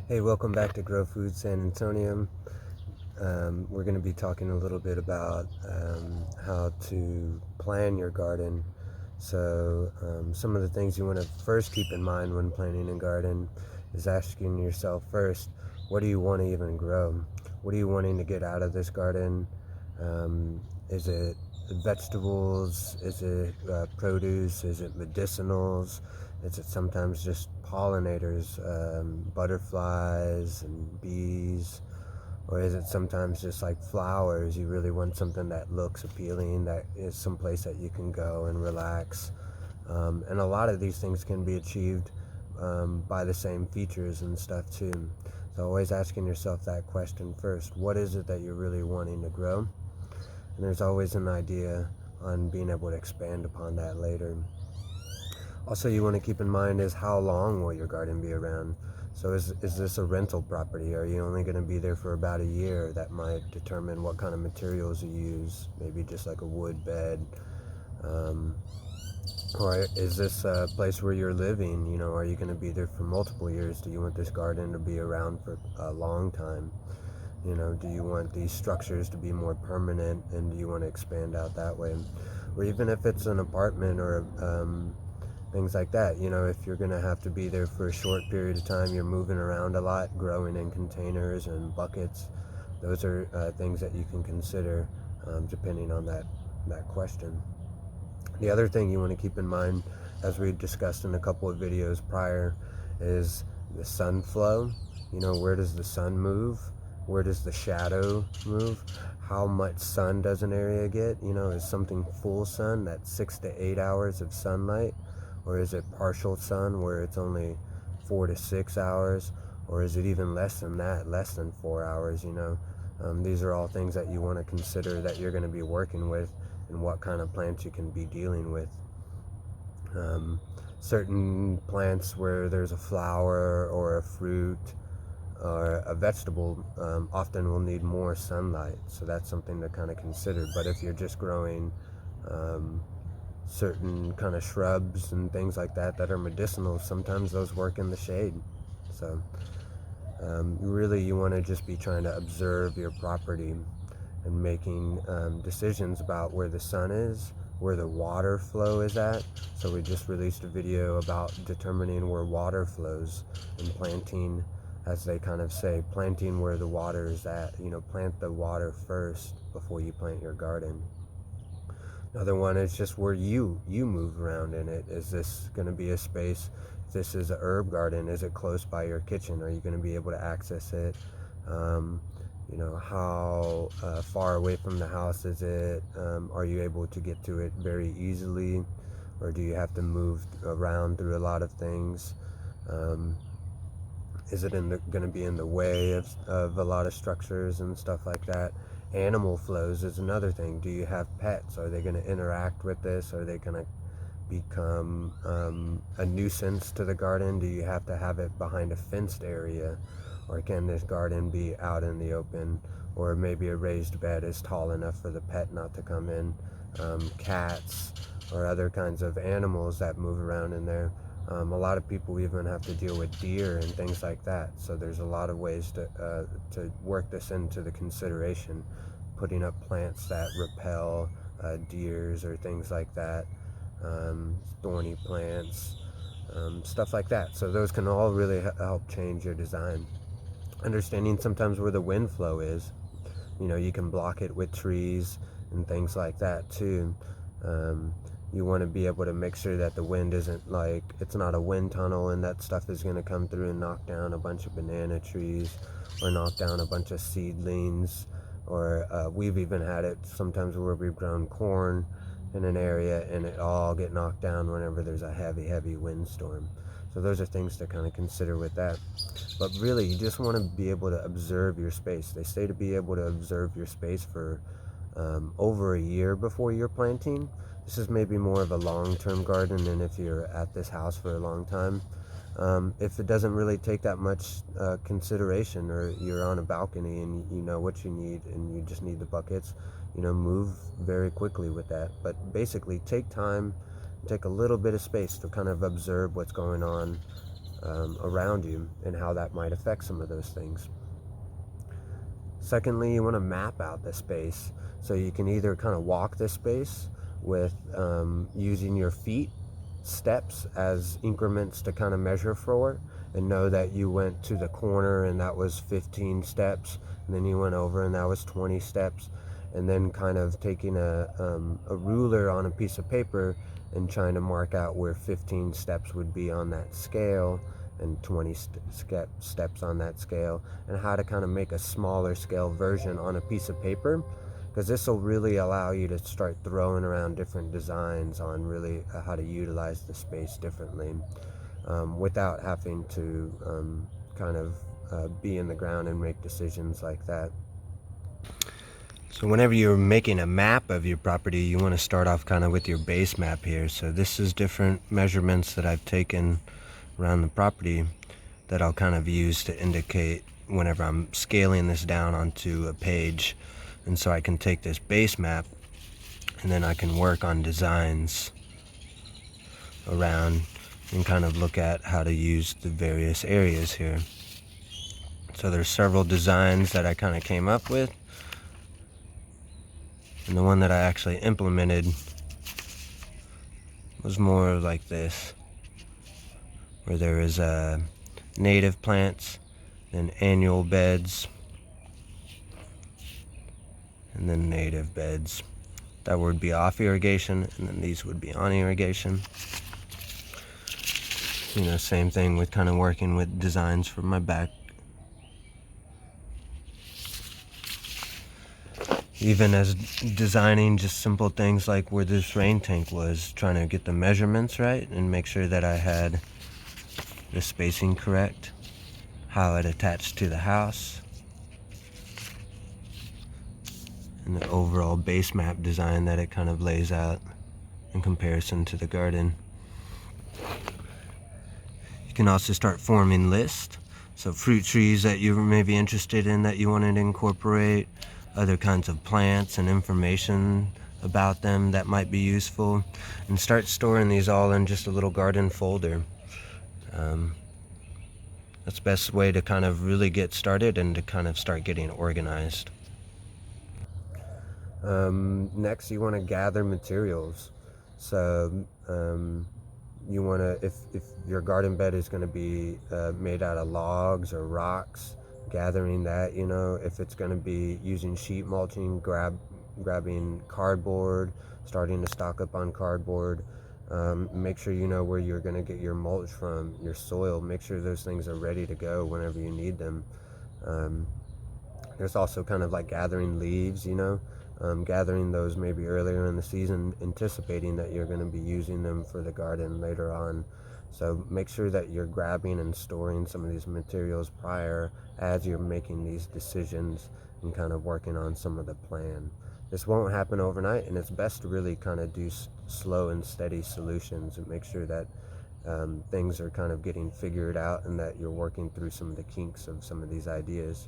Hey, welcome back to Grow Food San Antonio. We're going to be talking a little bit about how to plan your garden. Some of the things you want to first keep in mind when planting a garden is asking yourself first, what do you want to even grow? What are you wanting to get out of this garden? Is it vegetables? Is it produce? Is it medicinals? Is it sometimes just pollinators, butterflies and bees? Or is it sometimes just like flowers? You really want something that looks appealing, that is someplace that you can go and relax. And a lot of these things can be achieved by the same features and stuff too. So always asking yourself that question first. What is it that you're really wanting to grow? And there's always an idea on being able to expand upon that later. Also, you want to keep in mind is how long will your garden be around? So is this a rental property? Are you only going to be there for about a year? That might determine what kind of materials you use, maybe just like a wood bed. Um, or is this a place where you're living? You know, are you going to be there for multiple years? Do you want this garden to be around for a long time? You know, do you want these structures to be more permanent, and do you want to expand out that way? Or even if it's an apartment or things like that, you know, if you're going to have to be there for a short period of time, you're moving around a lot, growing in containers and buckets. Those are things that you can consider depending on that question. The other thing you want to keep in mind, as we discussed in a couple of videos prior, is the sun flow. You know, where does the sun move? Where does the shadow move? How much sun does an area get? You know, is something full sun, that's 6 to 8 hours of sunlight? Or is it partial sun where it's only 4 to 6 hours? Or is it even less than that, less than 4 hours, you know? These are all things that you want to consider that you're going to be working with, and what kind of plants you can be dealing with. Certain plants where there's a flower or a fruit or a vegetable often will need more sunlight, so that's something to kind of consider. But if you're just growing certain kind of shrubs and things like that that are medicinal, sometimes those work in the shade. So really you want to just be trying to observe your property and making decisions about where the sun is, where the water flow is at. So we just released a video about determining where water flows and planting, as they kind of say, planting where the water is at. You know, plant the water first before you plant your garden. Another one is just where you move around in it. Is this going to be a space? If this is a herb garden, is it close by your kitchen? Are you going to be able to access it? You know, how far away from the house is it? Are you able to get to it very easily, or do you have to move around through a lot of things? Is it going to be in the way of a lot of structures and stuff like that? Animal flows is another thing. Do you have pets? Are they going to interact with this? Are they going to become a nuisance to the garden? Do you have to have it behind a fenced area? Or can this garden be out in the open? Or maybe a raised bed is tall enough for the pet not to come in. Cats or other kinds of animals that move around in there. A lot of people even have to deal with deer and things like that. So there's a lot of ways to work this into the consideration. Putting up plants that repel deers or things like that. Thorny plants, stuff like that. So those can all really help change your design. Understanding sometimes where the wind flow is. You know, you can block it with trees and things like that too. You want to be able to make sure that the wind isn't like, it's not a wind tunnel and that stuff is going to come through and knock down a bunch of banana trees or knock down a bunch of seedlings. Or we've even had it sometimes where we've grown corn in an area and it all get knocked down whenever there's a heavy windstorm. So those are things to kind of consider with that. But really, you just want to be able to observe your space. They say to be able to observe your space for over a year before you're planting. This is maybe more of a long-term garden than if you're at this house for a long time. If it doesn't really take that much consideration, or you're on a balcony and you know what you need and you just need the buckets, you know, move very quickly with that. But basically take time, take a little bit of space to kind of observe what's going on around you and how that might affect some of those things. Secondly, you want to map out the space. So you can either kind of walk this space with using your feet steps as increments to kind of measure for, and know that you went to the corner and that was 15 steps, and then you went over and that was 20 steps, and then kind of taking a ruler on a piece of paper and trying to mark out where 15 steps would be on that scale and 20 steps on that scale, and how to kind of make a smaller scale version on a piece of paper, because this will really allow you to start throwing around different designs on really how to utilize the space differently, without having to kind of be in the ground and make decisions like that. So whenever you're making a map of your property, you want to start off kind of with your base map here. So this is different measurements that I've taken around the property that I'll kind of use to indicate whenever I'm scaling this down onto a page. And so I can take this base map and then I can work on designs around and kind of look at how to use the various areas here. So there's several designs that I kind of came up with, and the one that I actually implemented was more like this, where there is native plants and annual beds, and then native beds. That would be off irrigation, and then these would be on irrigation. You know, same thing with kind of working with designs for my back. Even as designing just simple things like where this rain tank was, trying to get the measurements right and make sure that I had the spacing correct, how it attached to the house, and the overall base map design that it kind of lays out in comparison to the garden. You can also start forming lists, so fruit trees that you may be interested in that you wanted to incorporate, other kinds of plants and information about them that might be useful, and start storing these all in just a little garden folder. That's the best way to kind of really get started and to kind of start getting organized. Next, you want to gather materials. So you want to, if your garden bed is going to be made out of logs or rocks, gathering that, you know, if it's going to be using sheet mulching, grabbing cardboard, starting to stock up on cardboard. Make sure you know where you're going to get your mulch from, your soil. Make sure those things are ready to go whenever you need them. There's also kind of like gathering leaves, you know, gathering those maybe earlier in the season, anticipating that you're going to be using them for the garden later on. So make sure that you're grabbing and storing some of these materials prior as you're making these decisions and kind of working on some of the plan. This won't happen overnight, and it's best to really kind of do slow and steady solutions and make sure that things are kind of getting figured out and that you're working through some of the kinks of some of these ideas.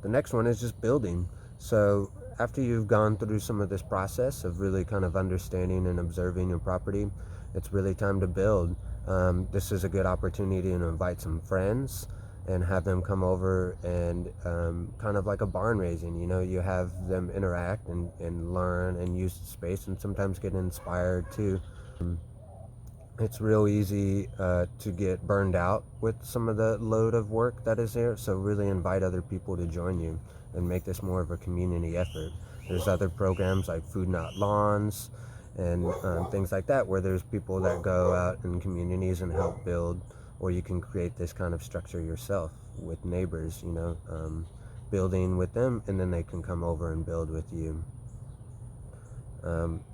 The next one is just building. So after you've gone through some of this process of really kind of understanding and observing your property, it's really time to build. This is a good opportunity to invite some friends and have them come over and kind of like a barn raising, you know, you have them interact and learn and use the space and sometimes get inspired too. It's real easy to get burned out with some of the load of work that is there, so really invite other people to join you and make this more of a community effort. There's other programs like Food Not Lawns and things like that, where there's people that go out in communities and help build, or you can create this kind of structure yourself with neighbors, you know, building with them, and then they can come over and build with you.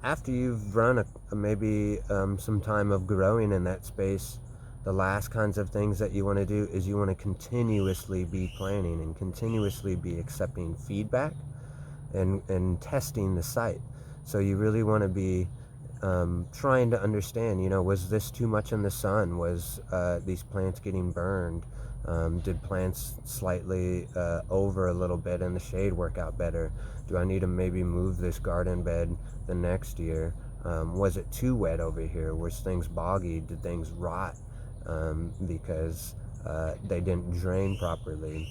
After you've run maybe some time of growing in that space, the last kinds of things that you want to do is you want to continuously be planning and continuously be accepting feedback and testing the site. So you really want to be trying to understand, you know, was this too much in the sun? Was these plants getting burned? Did plants slightly over a little bit in the shade work out better? Do I need to maybe move this garden bed the next year? Was it too wet over here? Was things boggy? Did things rot? because they didn't drain properly.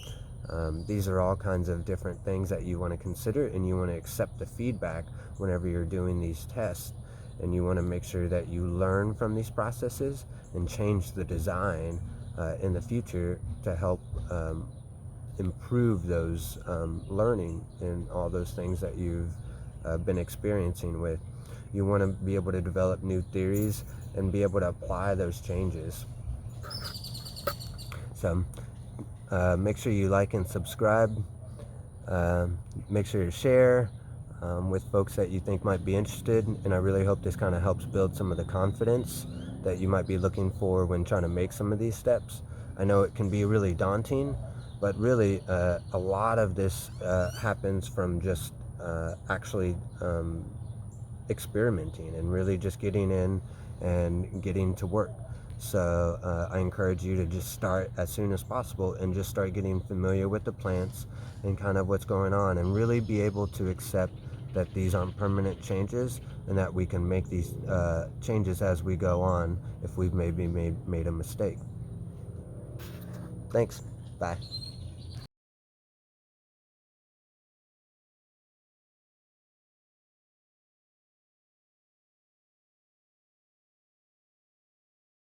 These are all kinds of different things that you want to consider, and you want to accept the feedback whenever you're doing these tests. And you want to make sure that you learn from these processes and change the design in the future to help improve those learning and all those things that you've been experiencing with. You want to be able to develop new theories and be able to apply those changes. So make sure you like and subscribe. Make sure to share with folks that you think might be interested, and I really hope this kind of helps build some of the confidence that you might be looking for when trying to make some of these steps. I know it can be really daunting, but really a lot of this happens from just actually experimenting and really just getting in and getting to work. So I encourage you to just start as soon as possible and just start getting familiar with the plants and kind of what's going on, and really be able to accept that these aren't permanent changes, and that we can make these changes as we go on if we've maybe made a mistake. Thanks. Bye.